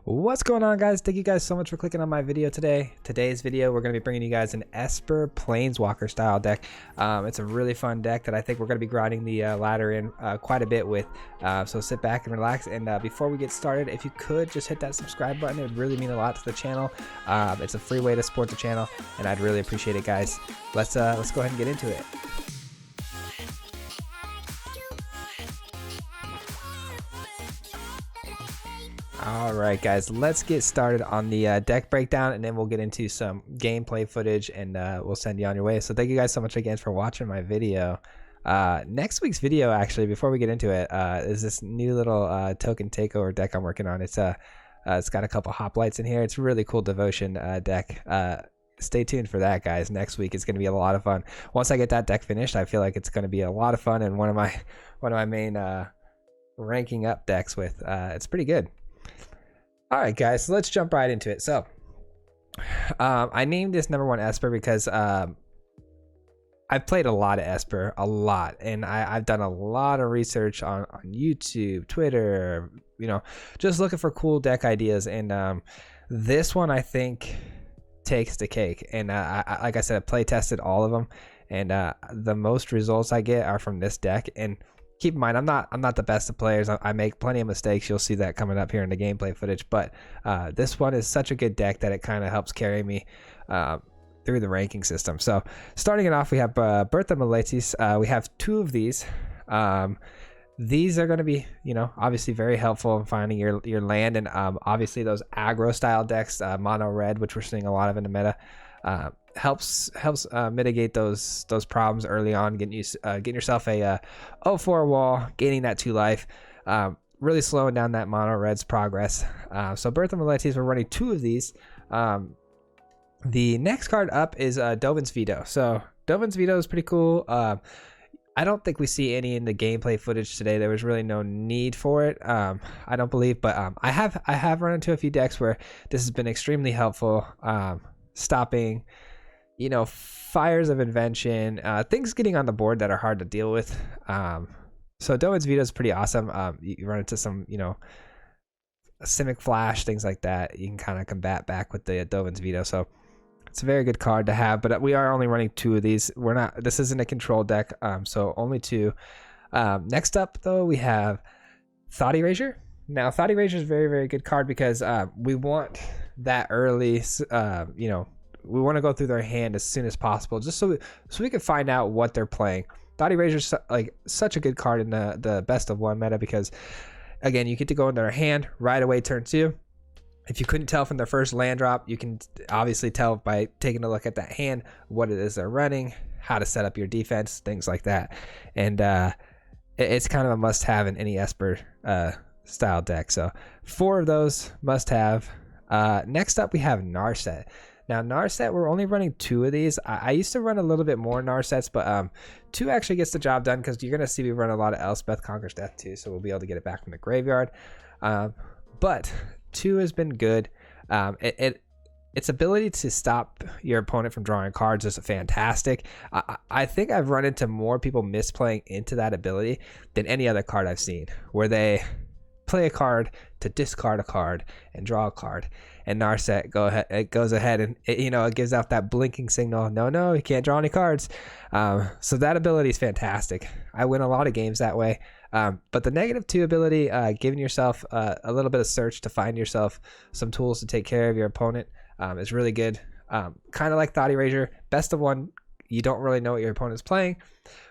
What's going on, guys? Thank you guys so much for clicking on my video today. Today's video, we're going to be bringing you guys an ESPER Planeswalker style deck. It's a really fun deck that I think we're going to be grinding the ladder in quite a bit with. So sit back and relax. And before we get started, if you could just hit that subscribe button, it would really mean a lot to the channel. It's a free way to support the channel, and I'd really appreciate it, guys. Let's go ahead and get into it. Alright, guys, let's get started on the deck breakdown, and then we'll get into some gameplay footage, and we'll send you on your way. So thank you guys so much again for watching my video. Next week's video, actually, before we get into it, is this new little token takeover deck I'm working on. It's got a couple hoplites in here. It's a really cool devotion deck. Stay tuned for that, guys. Next week is going to be a lot of fun. Once I get that deck finished, I feel like it's going to be a lot of fun, and one of my main ranking up decks with. It's pretty good. All right, guys, so let's jump right into it. So I named this #1 ESPER because I've played a lot of ESPER, and I've done a lot of research on YouTube, Twitter, just looking for cool deck ideas, and this one I think takes the cake. And like I said, I play tested all of them, and the most results I get are from this deck. And keep in mind, I'm not the best of players. I make plenty of mistakes. You'll see that coming up here in the gameplay footage. But this one is such a good deck that it kind of helps carry me through the ranking system. So starting it off, we have Birth of Meletis. We have 2 of these. These are going to be, obviously very helpful in finding your land, and obviously those aggro style decks, mono red, which we're seeing a lot of in the meta. Helps mitigate those problems early on, getting yourself a 0-4 wall, gaining that 2 life, really slowing down that mono red's progress. So Birth of Meletis, we're running 2 of these. The next card up is Dovin's Veto. So Dovin's Veto is pretty cool. I don't think we see any in the gameplay footage today. There was really no need for it, I don't believe, but I have run into a few decks where this has been extremely helpful, stopping fires of invention, things getting on the board that are hard to deal with. So Dovin's Veto is pretty awesome. You run into some Simic Flash, things like that. You can kind of combat back with the Dovin's Veto. So it's a very good card to have, but we are only running 2 of these. This isn't a control deck, so only 2. Next up, though, we have Thought Erasure. Now, Thought Erasure is a very, very good card because we want that early, we want to go through their hand as soon as possible, just so we can find out what they're playing. Thought Erasure is such a good card in the best of 1 meta because, again, you get to go in their hand right away turn 2. If you couldn't tell from their first land drop, you can obviously tell by taking a look at that hand what it is they're running, how to set up your defense, things like that. And it's kind of a must-have in any ESPER style deck. So 4 of those must-have. Next up, we have Narset. Now, Narset, we're only running 2 of these. I used to run a little bit more Narsets, but 2 actually gets the job done because you're going to see me run a lot of Elspeth Conquers Death too, so we'll be able to get it back from the graveyard. But 2 has been good. Its ability to stop your opponent from drawing cards is fantastic. I think I've run into more people misplaying into that ability than any other card I've seen, where they play a card to discard a card and draw a card, and Narset goes ahead and it gives out that blinking signal. No, you can't draw any cards. So that ability is fantastic. I win a lot of games that way. But the -2 ability, giving yourself a little bit of search to find yourself some tools to take care of your opponent, is really good. Kind of like Thought Erasure, best of 1, you don't really know what your opponent's playing.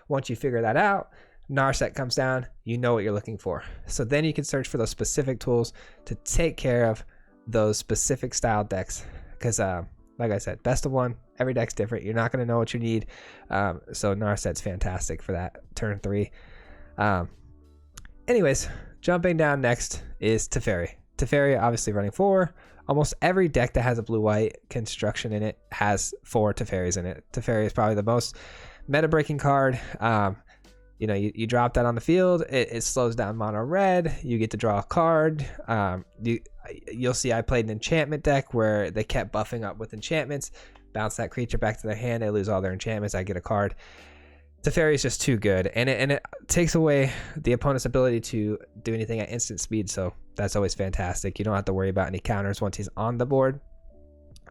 Once you figure that out, Narset comes down, you know what you're looking for. So then you can search for those specific tools to take care of those specific style decks. Because like I said, best of 1, every deck's different. You're not going to know what you need. So Narset's fantastic for that turn 3. Anyways, jumping down next is Teferi. Teferi obviously running 4. Almost every deck that has a blue-white construction in it has 4 Teferis in it. Teferi is probably the most meta-breaking card. You drop that on the field, it slows down mono red, you get to draw a card. You'll see I played an enchantment deck where they kept buffing up with enchantments, bounce that creature back to their hand, they lose all their enchantments, I get a card. Teferi is just too good, and it takes away the opponent's ability to do anything at instant speed, so that's always fantastic. You don't have to worry about any counters once he's on the board.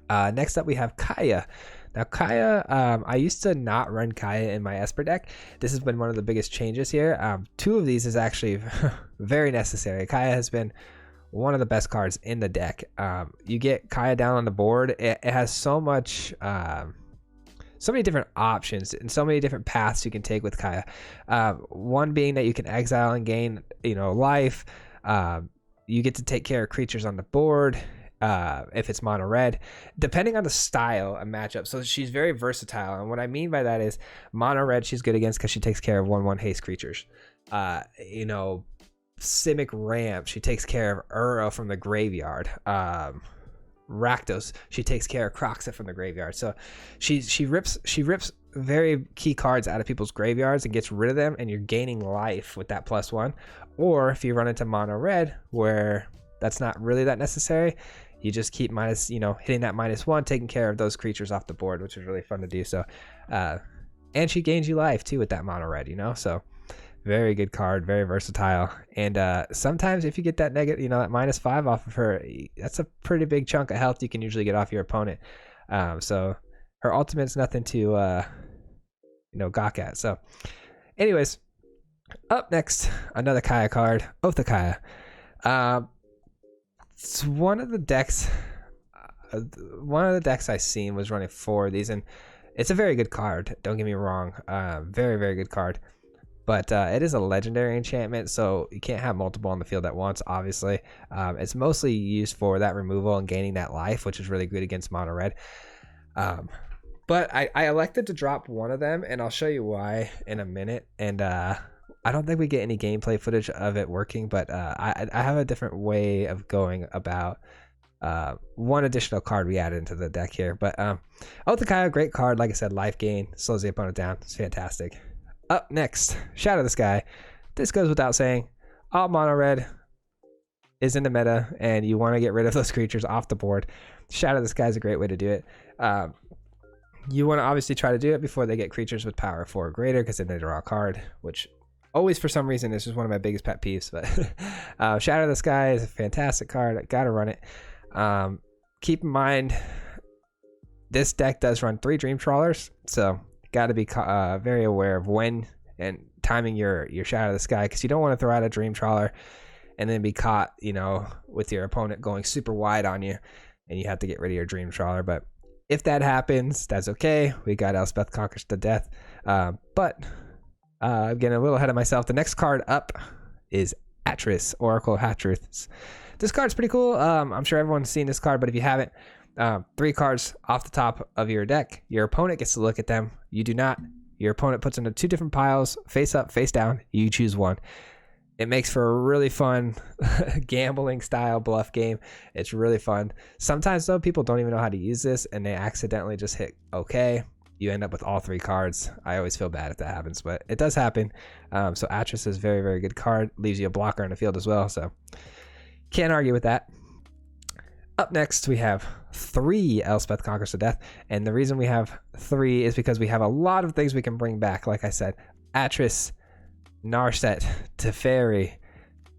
Next up, we have Kaya. Now, Kaya, I used to not run Kaya in my Esper deck. This has been one of the biggest changes here. 2 of these is actually very necessary. Kaya has been one of the best cards in the deck. You get Kaya down on the board. It has so much... so many different options and so many different paths you can take with Kaya. One being that you can exile and gain, life. You get to take care of creatures on the board if it's mono red, depending on the style and matchup. So she's very versatile, and what I mean by that is mono red she's good against because she takes care of 1/1 haste creatures. Simic Ramp, she takes care of Uro from the graveyard. Rakdos, she takes care of Croxa from the graveyard. So she rips very key cards out of people's graveyards and gets rid of them, and you're gaining life with that +1. Or if you run into mono red where that's not really that necessary, you just keep hitting that -1, taking care of those creatures off the board, which is really fun to do. So and she gains you life too with that mono red, so very good card, very versatile. And sometimes if you get that negative, that -5 off of her, that's a pretty big chunk of health you can usually get off your opponent. So her ultimate's nothing to gawk at. So anyways, up next, another Kaya card, Oath of Kaya. It's one of the decks I seen was running 4 of these, and it's a very good card, don't get me wrong. Very, very good card. But it is a legendary enchantment, so you can't have multiple on the field at once, obviously. It's mostly used for that removal and gaining that life, which is really good against mono red. But I elected to drop one of them, and I'll show you why in a minute. And I don't think we get any gameplay footage of it working, but I have a different way of going about one additional card we added into the deck here. But Oath of Kaya, great card. Like I said, life gain, slows the opponent down. It's fantastic. Up next, Shadow the Sky. This goes without saying. All mono red is in the meta, and you want to get rid of those creatures off the board. Shadow the Sky is a great way to do it. You want to obviously try to do it before they get creatures with power 4 or greater, because then they draw a card, which always, for some reason, this is one of my biggest pet peeves. But Shadow the Sky is a fantastic card. I gotta run it. Keep in mind, this deck does run 3 Dream Trawlers, so got to be very aware of when and timing your Shadow of the Sky, because you don't want to throw out a Dream Trawler and then be caught, with your opponent going super wide on you, and you have to get rid of your Dream Trawler. But if that happens, that's okay. We got Elspeth Conquers the Death. But I'm getting a little ahead of myself. The next card up is Atris, Oracle Hatruths. This card's pretty cool. I'm sure everyone's seen this card, but if you haven't, 3 cards off the top of your deck. Your opponent gets to look at them. You do not. Your opponent puts them into 2 different piles, face up, face down. You choose one. It makes for a really fun gambling style bluff game. It's really fun. Sometimes though, people don't even know how to use this, and they accidentally just hit OK. You end up with all 3 cards. I always feel bad if that happens, but it does happen. So Atris is a very, very good card. Leaves you a blocker in the field as well, so can't argue with that. Up next, we have 3 Elspeth Conquers the Death, and the reason we have 3 is because we have a lot of things we can bring back. Like I said, Atris, Narset, Teferi,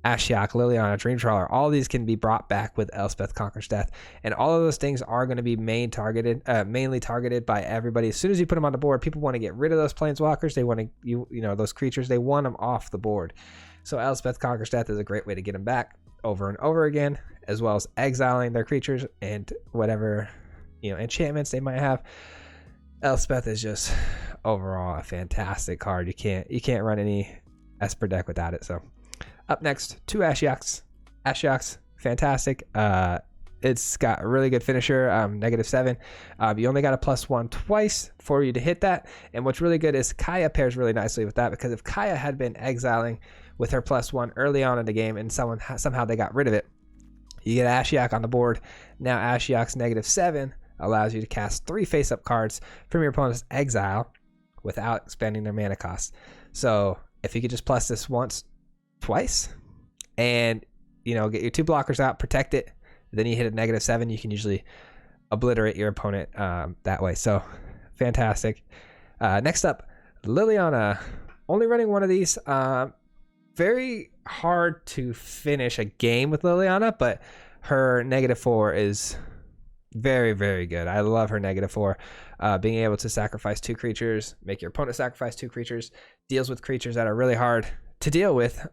Ashiok, Liliana, Dream Trawler, all these can be brought back with Elspeth Conquers Death, and all of those things are going to be mainly targeted by everybody. As soon as you put them on the board, people want to get rid of those Planeswalkers. They want to, those creatures, they want them off the board. So Elspeth Conquers Death is a great way to get them back over and over again, as well as exiling their creatures and whatever enchantments they might have. Elspeth is just overall a fantastic card. You can't run any Esper deck without it. So up next, 2 Ashioks. Ashioks, fantastic. It's got a really good finisher, -7. You only got a +1 twice for you to hit that. And what's really good is Kaya pairs really nicely with that, because if Kaya had been exiling with her +1 early on in the game and somehow they got rid of it, you get Ashiok on the board. Now Ashiok's -7 allows you to cast 3 face-up cards from your opponent's exile without spending their mana cost. So if you could just plus this twice, and get your 2 blockers out, protect it, then you hit a -7, you can usually obliterate your opponent that way. So fantastic. Next up, Liliana, only running one of these. Very hard to finish a game with Liliana, but her -4 is very, very good. I love her -4. Being able to sacrifice 2 creatures, make your opponent sacrifice 2 creatures, deals with creatures that are really hard to deal with.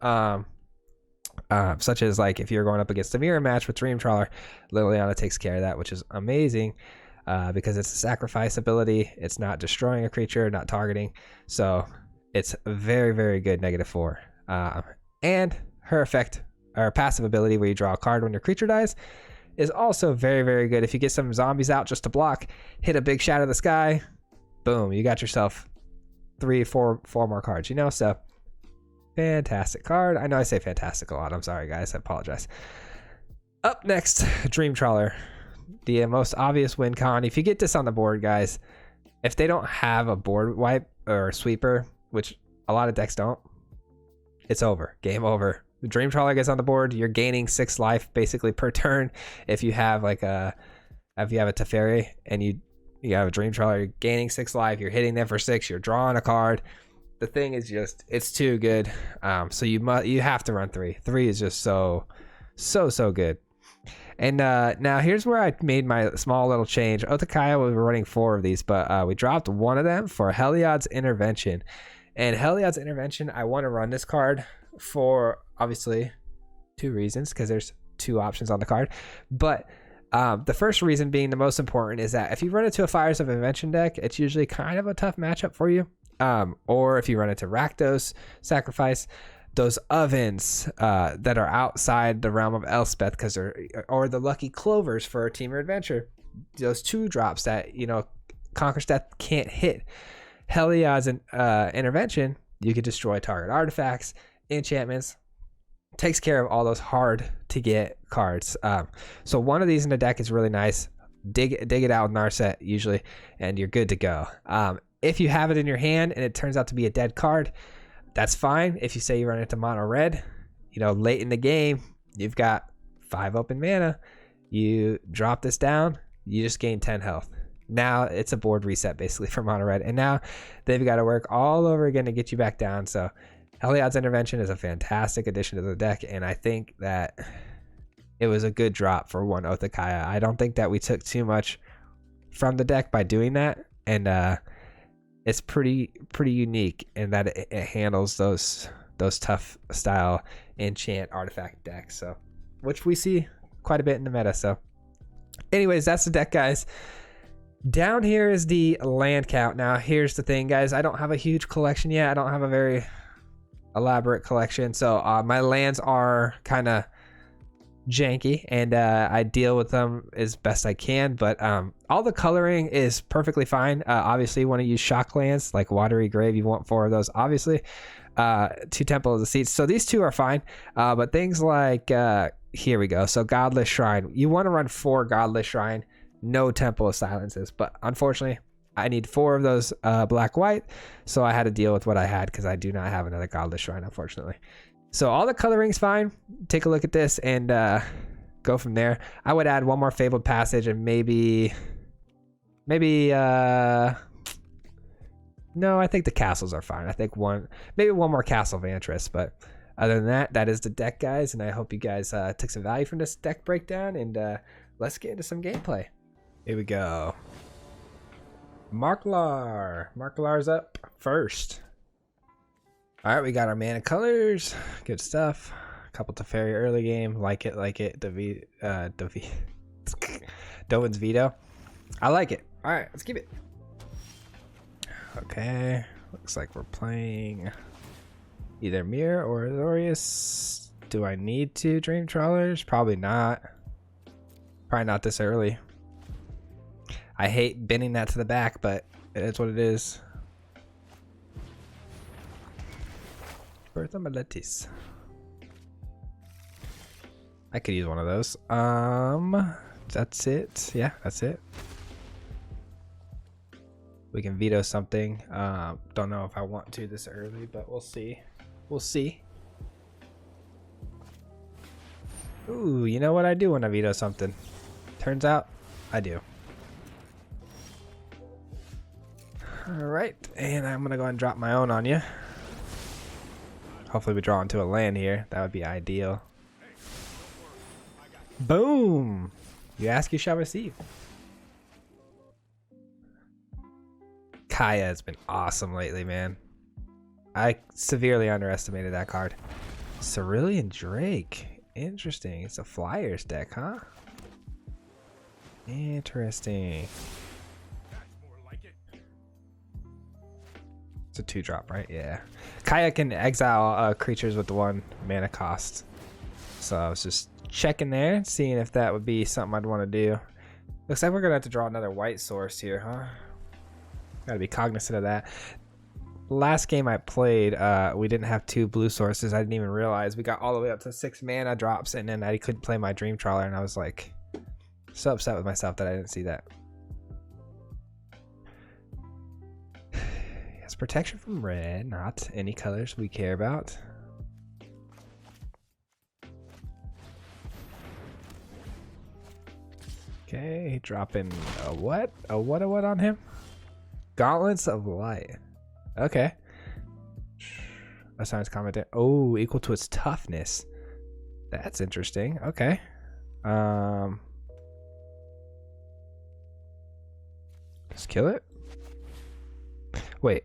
Such as like if you're going up against a mirror match with Dream Trawler, Liliana takes care of that, which is amazing because it's a sacrifice ability. It's not destroying a creature, not targeting. So it's very, very good -4. And her effect, or passive ability where you draw a card when your creature dies, is also very, very good. If you get some zombies out just to block, hit a big Shatter the Sky, boom, you got yourself 3, 4 more cards, you know? So fantastic card. I know I say fantastic a lot. I'm sorry, guys. I apologize. Up next, Dream Trawler, the most obvious win con. If you get this on the board, guys, if they don't have a board wipe or sweeper, which a lot of decks don't, it's over. Game over. The Dream Trawler gets on the board. You're gaining 6 life basically per turn. If you have like a Teferi and you have a Dream Trawler, you're gaining 6 life. You're hitting them for 6. You're drawing a card. The thing is just, it's too good. So you have to run 3. 3 is just so good. And now here's where I made my small little change. Otakaya, we were running 4 of these, but we dropped one of them for Heliod's Intervention. And Heliod's Intervention, I want to run this card for obviously 2 reasons, because there's 2 options on the card. But the first reason being the most important is that if you run into a Fires of Invention deck, it's usually kind of a tough matchup for you. Or if you run into Rakdos, sacrifice those ovens that are outside the realm of Elspeth, because or the Lucky Clovers for Team Adventure, those 2 drops that, you know, Conquer's Death can't hit. Heliod's Intervention, you could destroy target artifacts, enchantments, takes care of all those hard to get cards. So one of these in the deck is really nice. Dig it out with Narset usually, and you're good to go. If you have it in your hand and it turns out to be a dead card, that's fine. If you say you run into mono red, you know, late in the game, you've got 5 open mana, you drop this down, you just gain 10 health. Now it's a board reset basically for mono red, and now they've got to work all over again to get you back down. So Heliod's Intervention is a fantastic addition to the deck, and I think that it was a good drop for one Otakaya. I don't think that we took too much from the deck by doing that, and it's pretty unique in that it handles those tough style enchant artifact decks, so which we see quite a bit in the meta. So anyways, that's the deck, guys. Down here is the land count. Now here's the thing, guys, I don't have a huge collection yet. I don't have a very elaborate collection, so my lands are kind of janky, and I deal with them as best I can, but all the coloring is perfectly fine. Obviously you want to use shock lands like Watery Grave, you want 4 of those, obviously. 2 Temple of the Seats, so these 2 are fine, but things like here we go, so Godless Shrine, you want to run 4 Godless Shrine, no Temple of Silences, but unfortunately I need 4 of those black-white, so I had to deal with what I had because I do not have another Godless Shrine, unfortunately. So all the coloring's fine. Take a look at this and go from there. I would add 1 more Fabled Passage and maybe no, I think the castles are fine. I think maybe one more Castle Vantress, but other than that, that is the deck, guys, and I hope you guys took some value from this deck breakdown, and let's get into some gameplay. Here we go. Marklar's up first. All right, we got our mana colors. Good stuff. A couple Teferi early game. Like it. Dovin's Veto. I like it. All right, let's keep it. Okay. Looks like we're playing either Mirror or Azorius. Do I need 2 Dream Trawlers? Probably not. Probably not this early. I hate bending that to the back, but it's what it is. Bertha Meletis. I could use one of those. That's it. Yeah, that's it. We can veto something. Don't know if I want to this early, but we'll see. We'll see. Ooh, you know what? I do want to veto something. Turns out, I do. Alright, and I'm gonna go ahead and drop my own on you. Hopefully we draw into a land here. That would be ideal. Boom! You ask, you shall receive. Kaya has been awesome lately, man. I severely underestimated that card. Cerulean Drake. Interesting. It's a Flyers deck, huh? Interesting. It's a 2-drop, right? Yeah. Kaya can exile creatures with the 1 mana cost. So I was just checking there, seeing if that would be something I'd want to do. Looks like we're going to have to draw another white source here, huh? Got to be cognizant of that. Last game I played, we didn't have 2 blue sources. I didn't even realize. We got all the way up to 6 mana drops, and then I couldn't play my Dream Trawler, and I was like so upset with myself that I didn't see that. Yes, protection from red, not any colors we care about. Okay, dropping a what? A what on him? Gauntlets of Light. Okay. Assigns comment there. Oh, equal to its toughness. That's interesting. Okay. Just kill it. Wait.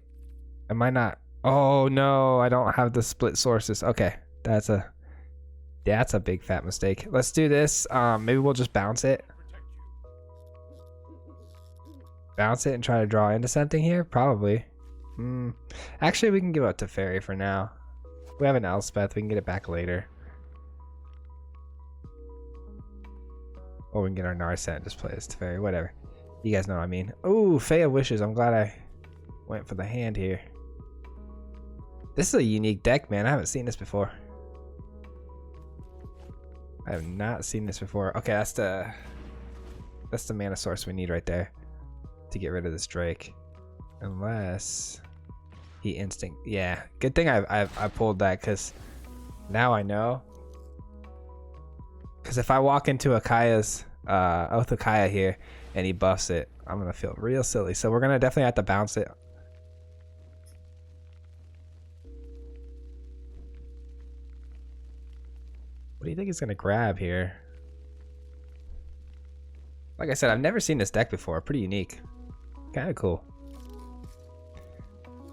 Am I not? Oh no, I don't have the split sources. Okay. That's a big fat mistake. Let's do this. Maybe we'll just bounce it. Bounce it and try to draw into something here? Probably. Actually, we can give up to Fairy for now. We have an Elspeth. We can get it back later. Or we can get our Narset and just play this to Fairy. Whatever. You guys know what I mean. Oh, Fae of Wishes. I'm glad I went for the hand here. This is a unique deck, man. I haven't seen this before. I have not seen this before. Okay, that's the mana source we need right there to get rid of this Drake. Unless he instinct. Yeah, good thing I pulled that, because now I know. Because if I walk into a Kaya's Oath of Kaya here and he buffs it, I'm gonna feel real silly. So we're gonna definitely have to bounce it. What do you think he's gonna grab here? Like I said, I've never seen this deck before. Pretty unique. Kind of cool.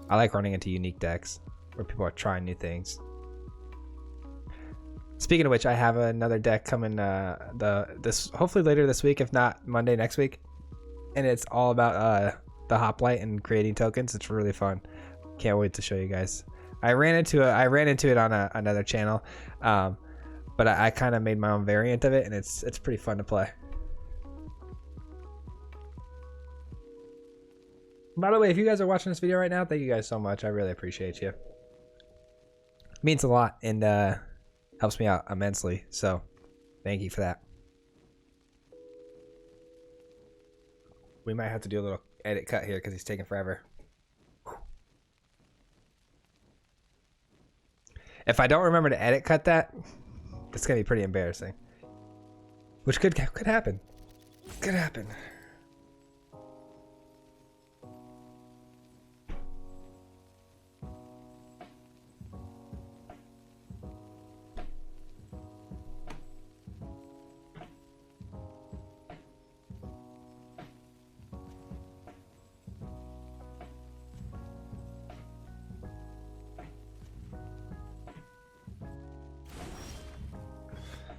I like running into unique decks where people are trying new things. Speaking of which, I have another deck coming hopefully later this week, if not Monday next week, and it's all about the hoplite and creating tokens. It's really fun. Can't wait to show you guys. I ran into it on another channel, but I kind of made my own variant of it, and it's pretty fun to play. By the way, if you guys are watching this video right now, thank you guys so much. I really appreciate you. It means a lot and helps me out immensely. So thank you for that. We might have to do a little edit cut here because he's taking forever. If I don't remember to edit cut that, it's going to be pretty embarrassing. Which could happen. Could happen.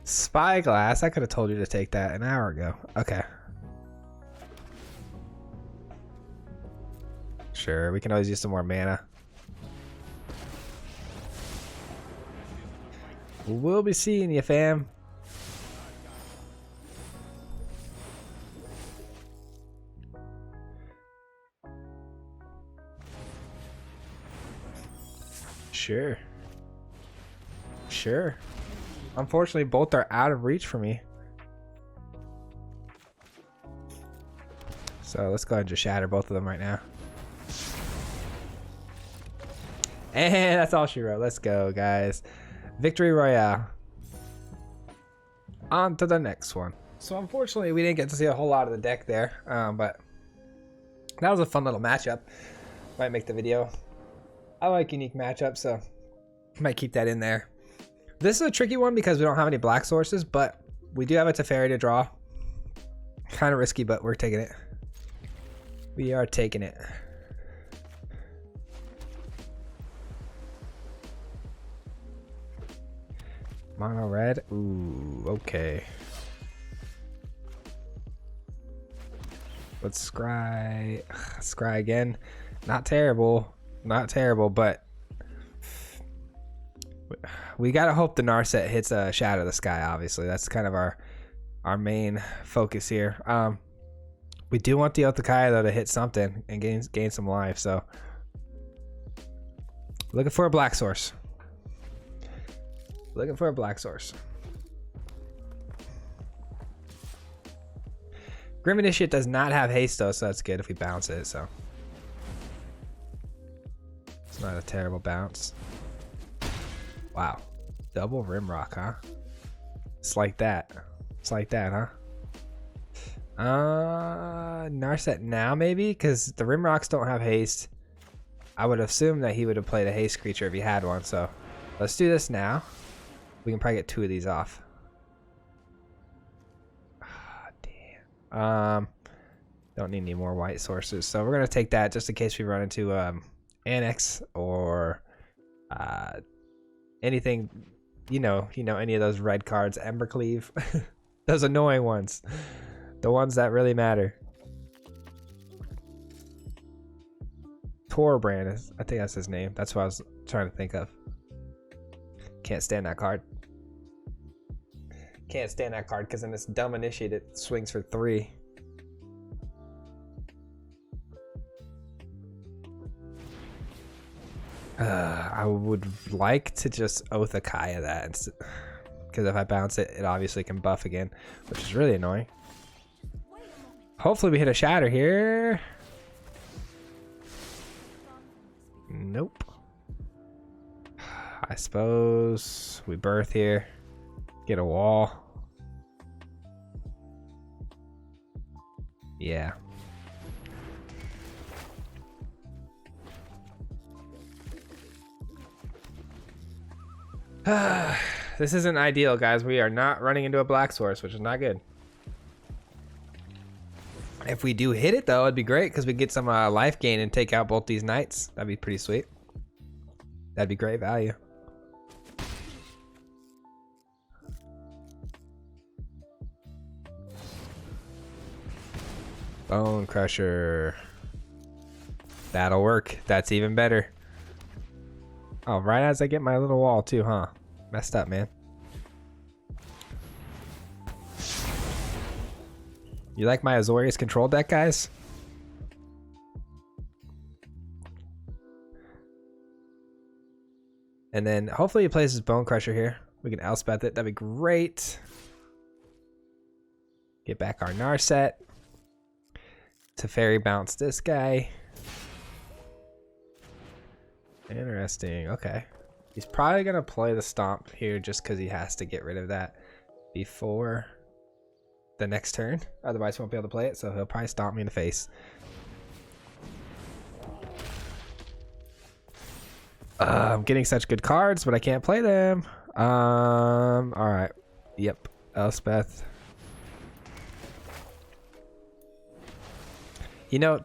Spyglass, I could have told you to take that an hour ago. Okay. Sure, we can always use some more mana. We'll be seeing you, fam. Sure. Sure. Unfortunately, both are out of reach for me. So let's go ahead and just shatter both of them right now. And that's all she wrote. Let's go, guys. Victory Royale. On to the next one. So unfortunately, we didn't get to see a whole lot of the deck there, but that was a fun little matchup. Might make the video. I like unique matchups, so might keep that in there. This is a tricky one because we don't have any black sources, but we do have a Teferi to draw. Kind of risky, but we're taking it. We are taking it. Mono red. Ooh, okay. Let's scry. Scry again. Not terrible. Not terrible, but we gotta hope the Narset hits a Shadow of the Sky. Obviously, that's kind of our main focus here. We do want the Ashiok Kaya though to hit something and gain some life. So looking for a black source. Looking for a black source. Grim Initiate does not have haste though, so that's good if we bounce it. So it's not a terrible bounce. Wow, double Rimrock, huh? It's like that. It's like that, huh? Narset now maybe, because the Rimrocks don't have haste. I would assume that he would have played a haste creature if he had one. So let's do this now. We can probably get 2 of these off. Damn. Don't need any more white sources, so we're gonna take that just in case we run into Annex or anything. You know, any of those red cards, Embercleave, those annoying ones, the ones that really matter. Torbrand is, I think that's his name. That's what I was trying to think of. Can't stand that card. Can't stand that card because in this dumb initiate it swings for 3. I would like to just Ashiok Kaya that, because if I bounce it, it obviously can buff again, which is really annoying. Hopefully we hit a shatter here. Nope. I suppose we birth here. Get a wall. Yeah. This isn't ideal, guys. We are not running into a black source, which is not good. If we do hit it, though, it'd be great because we get some life gain and take out both these knights. That'd be pretty sweet. That'd be great value. Bone Crusher. That'll work. That's even better. Oh, right as I get my little wall too, huh? Messed up, man. You like my Azorius control deck, guys? And then hopefully he plays his Bone Crusher here. We can Elspeth it. That'd be great. Get back our Narset. Teferi bounce this guy. Interesting. Okay. He's probably going to play the Stomp here just because he has to get rid of that before the next turn. Otherwise, he won't be able to play it, so he'll probably Stomp me in the face. I'm getting such good cards, but I can't play them. Alright. Yep. Elspeth. You know,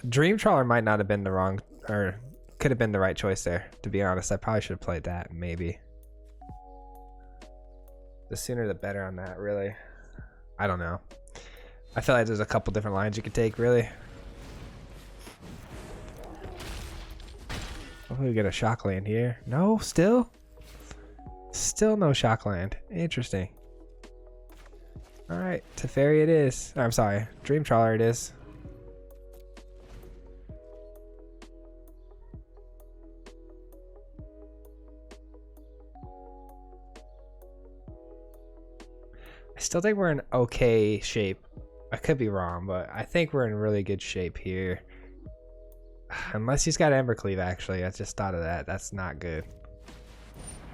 Dream Trawler might not have been the wrong, or could have been the right choice there, to be honest. I probably should have played that, maybe. The sooner the better on that, really. I don't know. I feel like there's a couple different lines you could take, really. Hopefully we get a shock land here. No, still? Still no shock land. Interesting. Alright, Teferi it is. I'm sorry, Dream Trawler it is. I still think we're in okay shape. I could be wrong, but I think we're in really good shape here. Unless he's got Embercleave, actually. I just thought of that. That's not good.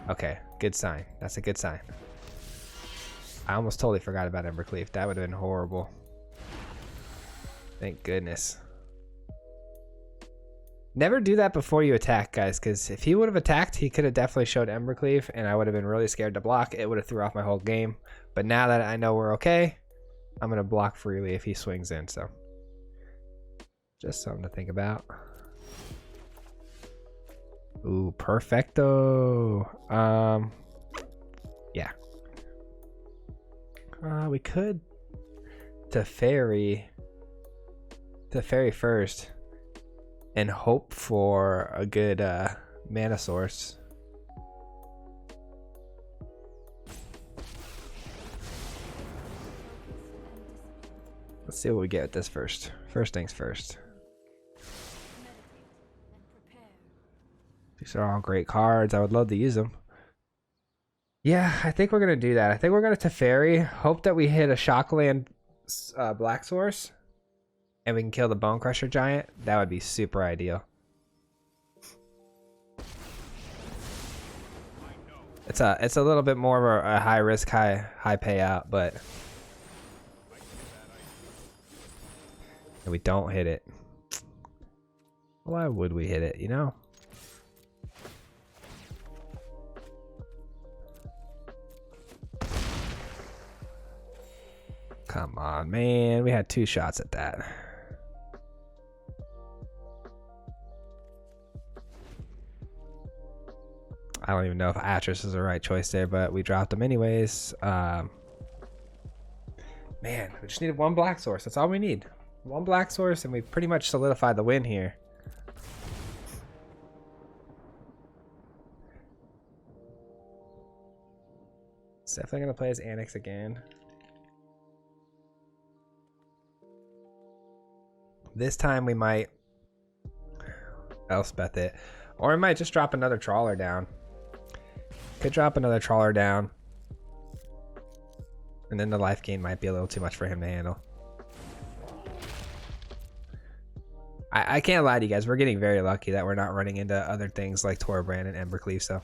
Okay, good sign. That's a good sign. I almost totally forgot about Embercleave. That would have been horrible. Thank goodness. Never do that before you attack, guys, because if he would have attacked, he could have definitely showed Embercleave, and I would have been really scared to block. It would have threw off my whole game. But now that I know we're okay, I'm going to block freely if he swings in. So just something to think about. Ooh, perfecto. Yeah. We could Teferi first and hope for a good mana source. Let's see what we get with this first. First things first. These are all great cards. I would love to use them. Yeah, I think we're going to do that. I think we're going to Teferi. Hope that we hit a Shockland Black Source. And we can kill the Bone Crusher Giant. That would be super ideal. It's a little bit more of a high risk, high payout, but we don't hit it. Why would we hit it, you know? Come on, man. We had 2 shots at that. I don't even know if Atris is the right choice there, but we dropped them anyways. Man, we just needed 1 black source. That's all we need. 1 black source, and we pretty much solidified the win here. It's definitely going to play as Annex again. This time we might Elspeth it. Or we might just drop another trawler down. Could drop another trawler down. And then the life gain might be a little too much for him to handle. I can't lie to you guys. We're getting very lucky that we're not running into other things like Torbrand and Embercleave, so.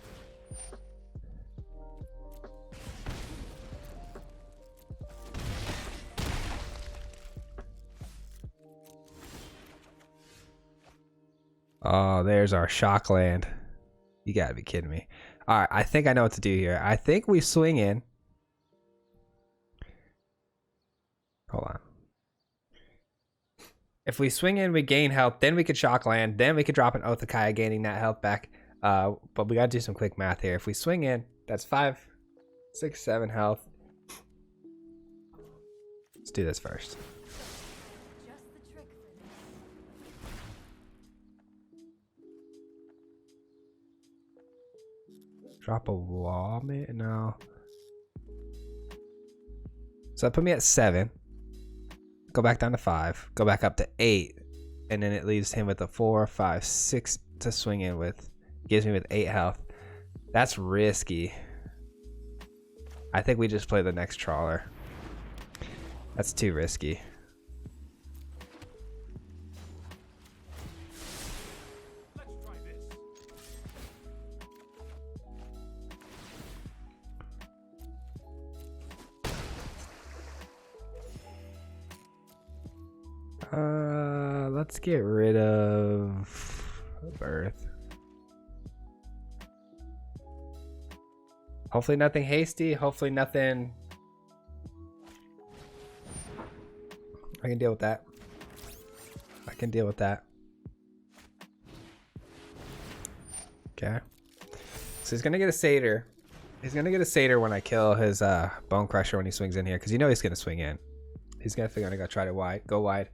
Oh, there's our Shockland. You gotta be kidding me. Alright, I think I know what to do here. I think we swing in. Hold on. If we swing in, we gain health, then we could Shockland, then we could drop an Oath of Kaya, gaining that health back. But we gotta do some quick math here. If we swing in, that's 5, 6, 7 health. Let's do this first. Drop a wall, man? No. So that put me at 7. Go back down to 5. Go back up to 8. And then it leaves him with a 4, 5, 6 to swing in with. Gives me with 8 health. That's risky. I think we just play the next trawler. That's too risky. Let's get rid of Earth. Hopefully nothing hasty. Hopefully nothing. I can deal with that. I can deal with that. Okay. So he's gonna get a Satyr. He's gonna get a Satyr when I kill his Bone Crusher when he swings in here, because you know he's gonna swing in. He's definitely gonna try to go wide.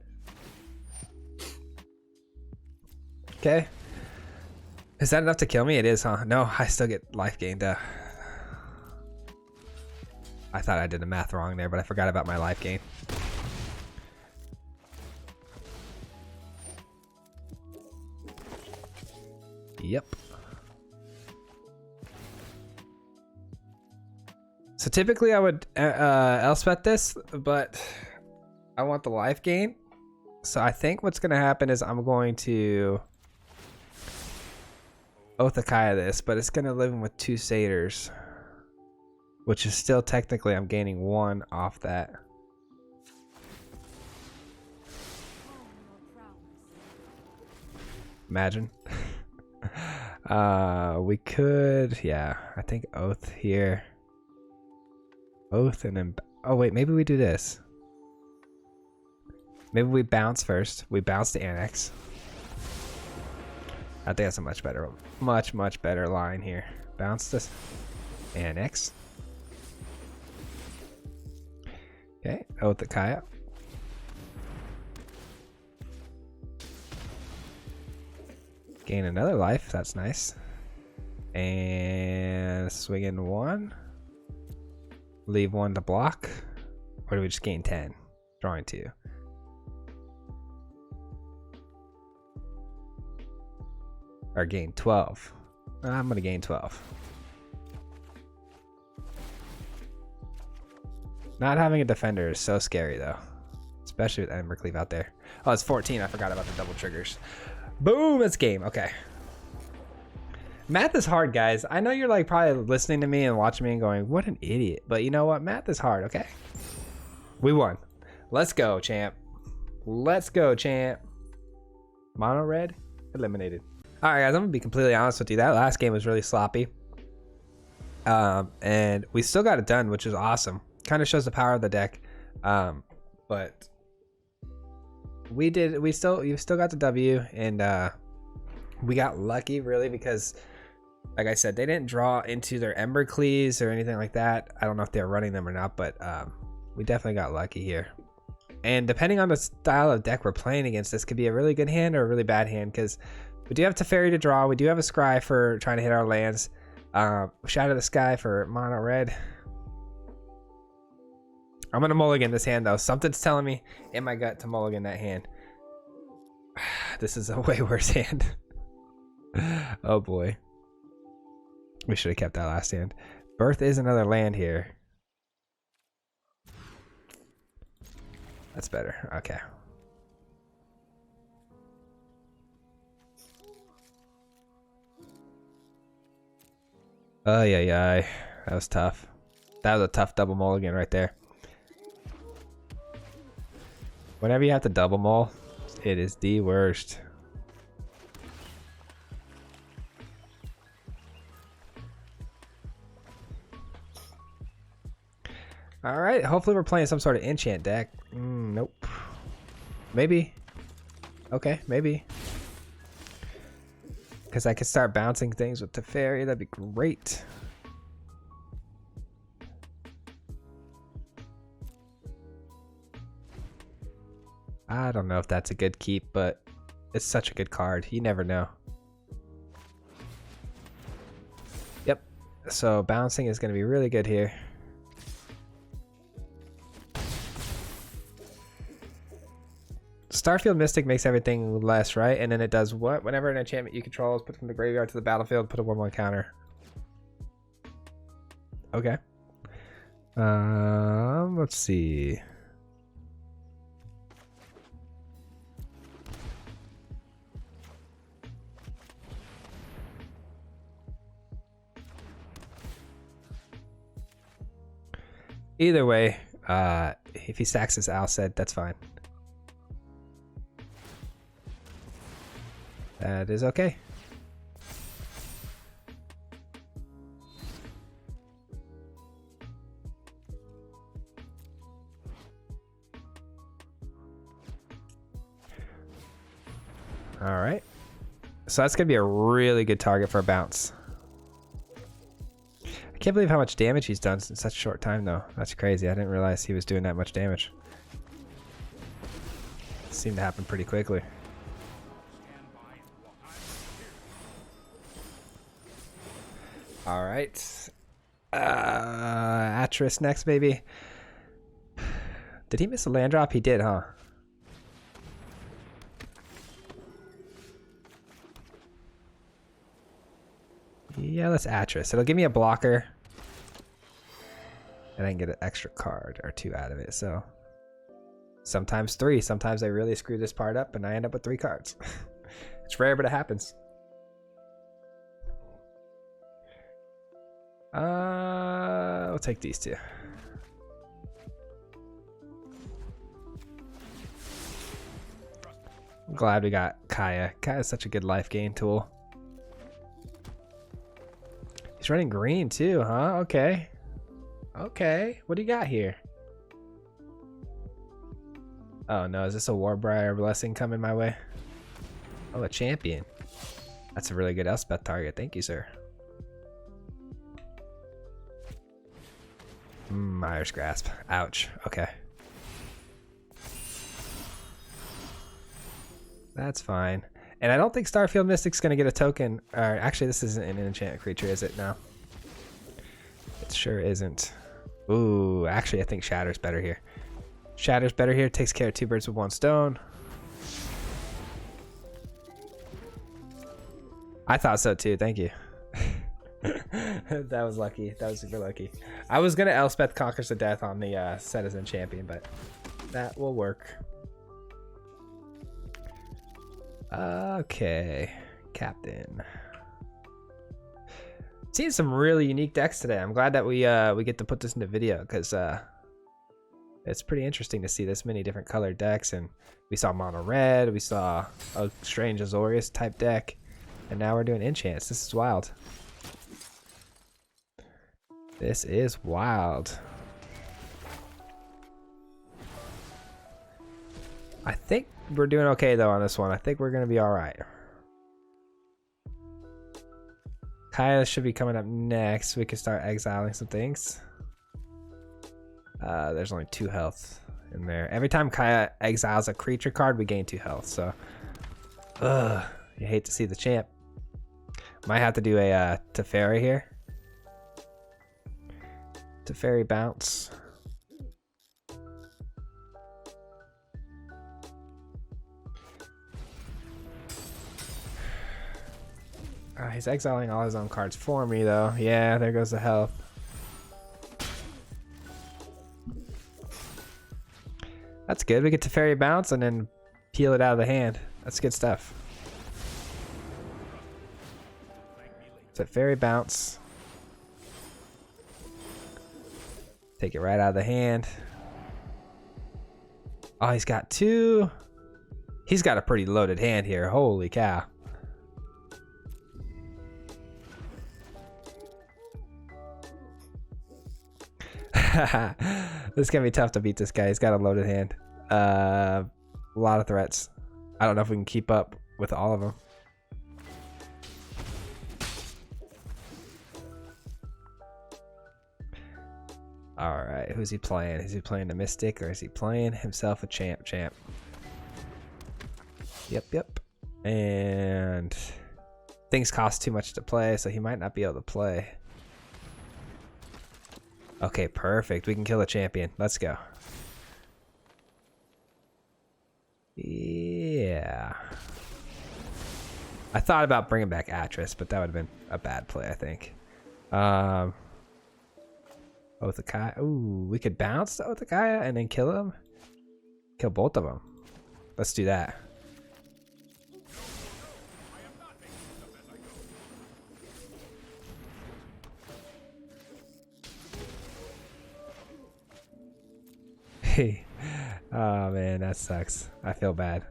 Okay. Is that enough to kill me? It is, huh? No, I still get life gained. I thought I did the math wrong there, but I forgot about my life gain. Yep. So typically I would Elspeth this, but I want the life gain. So I think what's going to happen is I'm going to Oath of Kaya this, but it's going to live in with 2 Satyrs, which is still technically I'm gaining 1 off that. Imagine. We could, yeah, I think Oath here. Oath and then, oh wait, maybe we do this. Maybe we bounce first. We bounce to Annex. I think that's a much better line here. Bounce this Annex. Okay, Oath at Kaya. Gain another life, that's nice. And swing in 1. Leave 1 to block. Or do we just gain 10? Drawing 2. Or gain 12. I'm gonna gain 12. Not having a defender is so scary though. Especially with Embercleave out there. Oh, it's 14. I forgot about the double triggers. Boom, it's game. Okay. Math is hard, guys. I know you're like probably listening to me and watching me and going, what an idiot. But you know what? Math is hard, okay? We won. Let's go, champ. Let's go, champ. Mono red eliminated. All right, guys, I'm gonna be completely honest with you. That last game was really sloppy. And we still got it done, which is awesome. Kind of shows the power of the deck. But you still got the W, and we got lucky really because, like I said, they didn't draw into their Embercleaves or anything like that. I don't know if they're running them or not, but we definitely got lucky here. And depending on the style of deck we're playing against, this could be a really good hand or a really bad hand, because we do have Teferi to draw. We do have a Scry for trying to hit our lands. Shadow the Sky for mono red. I'm gonna mulligan this hand though. Something's telling me in my gut to mulligan that hand. This is a way worse hand. Oh boy. We should have kept that last hand. Birth is another land here. That's better. Okay. Oh yeah. That was tough. That was a tough double mulligan right there. Whenever you have to double mull, it is the worst. All right, hopefully we're playing some sort of enchant deck. Nope. Maybe. Okay, maybe. Because I could start bouncing things with Teferi, that'd be great. I don't know if that's a good keep, but it's such a good card. You never know. Yep. So bouncing is going to be really good here. Starfield Mystic makes everything less, right? And then it does what? Whenever an enchantment you control is put from the graveyard to the battlefield, put a 1/1 counter. Okay. Let's see. Either way, if he sacks his Alced, that's fine. That is okay. All right. So that's going to be a really good target for a bounce. I can't believe how much damage he's done in such a short time, though. That's crazy. I didn't realize he was doing that much damage. It seemed to happen pretty quickly. All right. Atris next, maybe. Did he miss a land drop? He did, huh? Yeah, let's Atris. It'll give me a blocker. And I can get an extra card or 2 out of it. So sometimes 3. Sometimes I really screw this part up and I end up with 3 cards. It's rare, but it happens. We'll take these 2. glad we got Kaya. Kaya's such a good life gain tool. He's running green too, huh? Okay. Okay. What do you got here? Oh no, is this a Warbriar blessing coming my way? Oh, a champion. That's a really good Elspeth target. Thank you, sir. Myers Grasp. Ouch. Okay. That's fine. And I don't think Starfield Mystic's going to get a token. Actually, this isn't an enchant creature, is it? No. It sure isn't. Ooh, actually, I think Shatter's better here. Shatter's better here. Takes care of 2 birds with 1 stone. I thought so too. Thank you. That was lucky. That was super lucky. I was going to Elspeth Conquers the Death on the Citizen Champion, but that will work. Okay, Captain. Seen some really unique decks today. I'm glad that we get to put this into video because it's pretty interesting to see this many different colored decks. And we saw mono red, we saw a strange Azorius type deck, and now we're doing enchants. This is wild. This is wild. I think we're doing okay though on this one. I think we're gonna be all right. Kaya should be coming up next. We can start exiling some things. There's only 2 health in there. Every time Kaya exiles a creature card, we gain 2 health. So, you hate to see the champ. Might have to do a Teferi here. Teferi bounce. He's exiling all his own cards for me, though. Yeah, there goes the health. That's good. We get to Teferi bounce and then peel it out of the hand. That's good stuff. Teferi bounce. Take it right out of the hand. Oh, he's got 2. He's got a pretty loaded hand here. Holy cow. This is gonna be tough to beat this guy. He's got a loaded hand. A lot of threats. I don't know if we can keep up with all of them. All right, who's he playing? Is he playing the Mystic or is he playing himself a champ? Yep. And things cost too much to play, so he might not be able to play. Okay, perfect. We can kill a champion. Let's go. Yeah. I thought about bringing back Atris, but that would have been a bad play, I think. Oath of Kaya. Ooh, we could bounce the Oath of Kaya and then kill him. Kill both of them. Let's do that. Oh man, that sucks. I feel bad.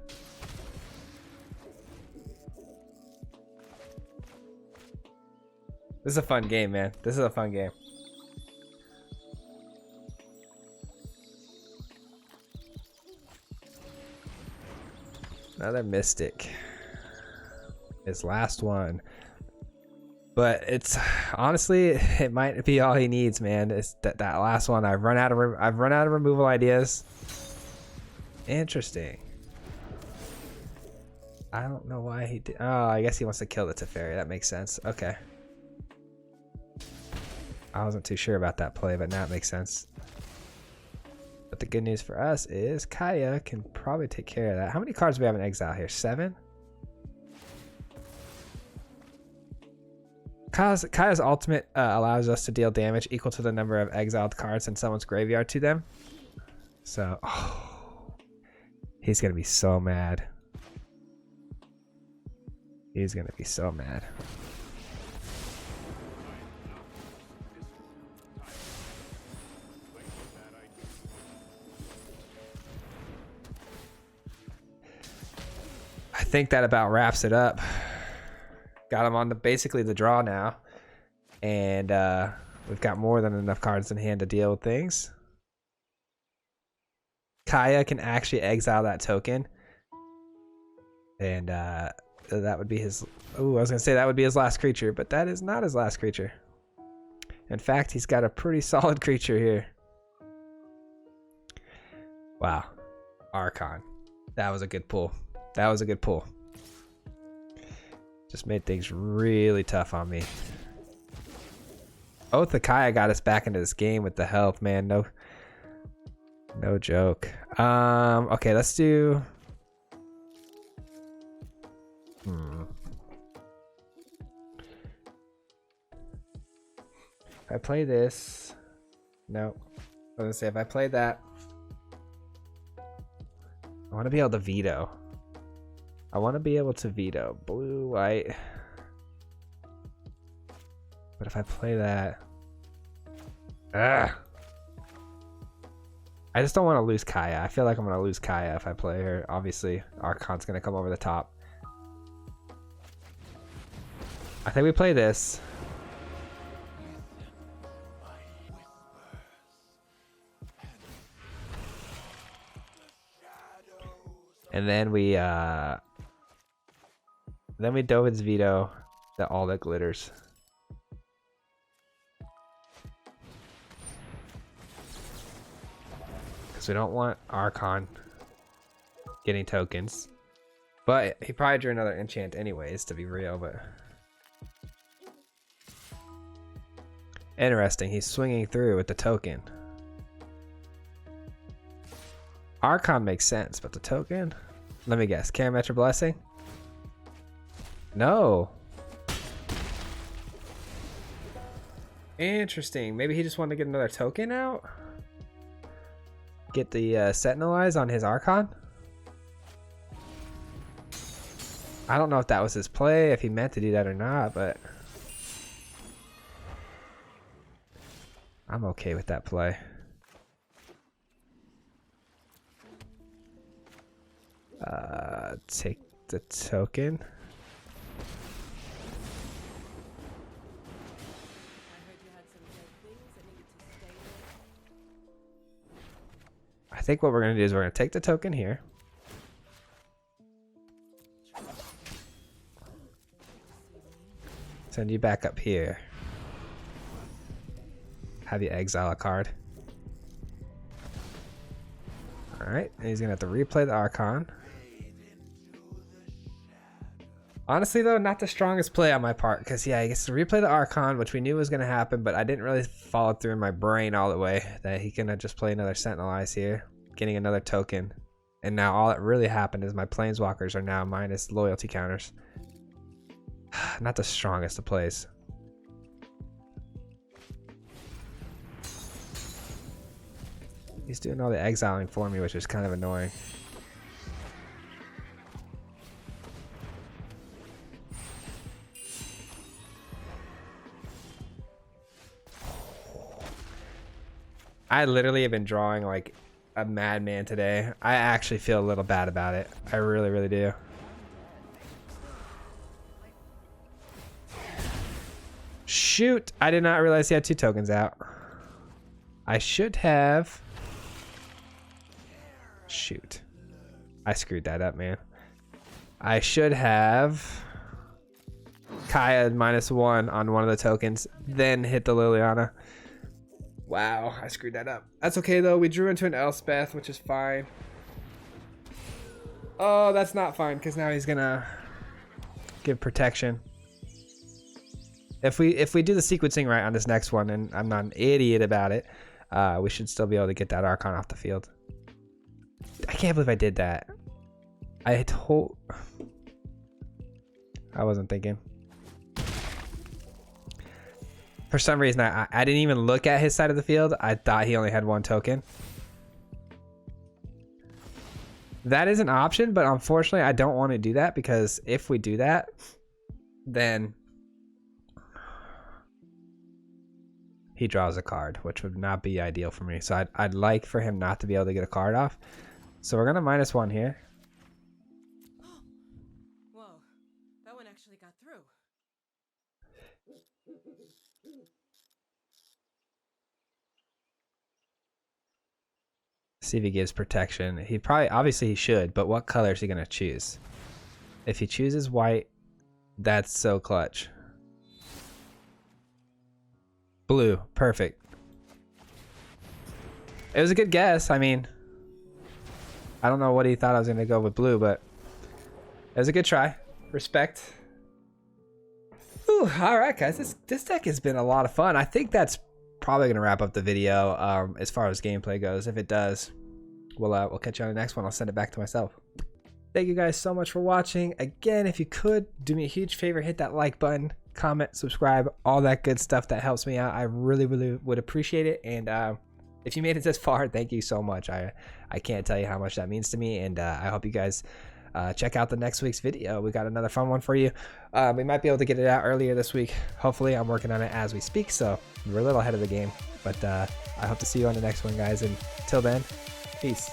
This is a fun game, man. This is a fun game. Another Mystic. His last one. But it's honestly, it might be all he needs, man. It's that last one. I've run out of removal ideas. Interesting. I don't know why he did. Oh, I guess he wants to kill the Teferi. That makes sense. Okay. I wasn't too sure about that play, but now it makes sense. But the good news for us is Kaya can probably take care of that. How many cards do we have in exile here? 7? Kaya's ultimate allows us to deal damage equal to the number of exiled cards in someone's graveyard to them. So, he's going to be so mad. He's going to be so mad. think that about wraps it up. Got him on basically the draw now. And we've got more than enough cards in hand to deal with things. Kaya can actually exile that token. And that would be his... Ooh, I was going to say that would be his last creature, but that is not his last creature. In fact, he's got a pretty solid creature here. Wow. Archon. That was a good pull. That was a good pull. Just made things really tough on me. Oath of Kaya got us back into this game with the health, man. No joke. Okay, let's do... If I play this... No. I was gonna say, if I play that... I want to be able to veto. I want to be able to veto. Blue, white. But if I play that... I just don't want to lose Kaya. I feel like I'm going to lose Kaya if I play her. Obviously, Archon's going to come over the top. I think we play this. And then we Dovin's veto all that glitters. Because we don't want Archon getting tokens. But he probably drew another enchant anyways, to be real, but... Interesting, he's swinging through with the token. Archon makes sense, but the token? Let me guess, Karametra Blessing? No. Interesting, maybe he just wanted to get another token out? Get the Sentinel Eyes on his Archon? I don't know if that was his play, if he meant to do that or not, but... I'm okay with that play. Take the token. I think what we're going to do is we're going to take the token here. Send you back up here. Have you exile a card. Alright, and he's going to have to replay the Archon. Honestly though, not the strongest play on my part, because yeah, he gets to replay the Archon, which we knew was going to happen, but I didn't really follow through in my brain all the way that he can just play another Sentinel Eyes here, getting another token. And now all that really happened is my Planeswalkers are now minus loyalty counters. Not the strongest of plays. He's doing all the exiling for me, which is kind of annoying. I literally have been drawing like a madman today. I actually feel a little bad about it. I really, really do. Shoot! I did not realize he had 2 tokens out. I should have... Shoot. I screwed that up, man. I should have... Kaya -1 on one of the tokens, then hit the Liliana. Wow, I screwed that up. That's okay though, we drew into an Elspeth, which is fine. Oh, that's not fine, because now he's gonna give protection. If we do the sequencing right on this next one, and I'm not an idiot about it, we should still be able to get that Archon off the field. I can't believe I did that. I wasn't thinking. For some reason, I didn't even look at his side of the field. I thought he only had 1 token. That is an option, but unfortunately, I don't want to do that, because if we do that, then he draws a card, which would not be ideal for me. So I'd like for him not to be able to get a card off. So we're going to -1 here. See if he gives protection. He probably, obviously he should, but what color is he gonna choose? If he chooses white, that's so clutch. Blue, perfect. It was a good guess. I mean, I don't know what he thought I was gonna go with blue, but it was a good try. Respect. Ooh, all right, guys. This deck has been a lot of fun. I think that's probably gonna wrap up the video as far as gameplay goes. If it does, we'll catch you on the next one. I'll send it back to myself. Thank you guys so much for watching. Again, if you could do me a huge favor, hit that like button, comment, subscribe, all that good stuff. That helps me out. I really would appreciate it. And if you made it this far, thank you so much. I can't tell you how much that means to me. And I hope you guys check out the next week's video. We got another fun one for you. We might be able to get it out earlier this week. Hopefully, I'm working on it as we speak, so we're a little ahead of the game. But I hope to see you on the next one, guys. And till then, peace.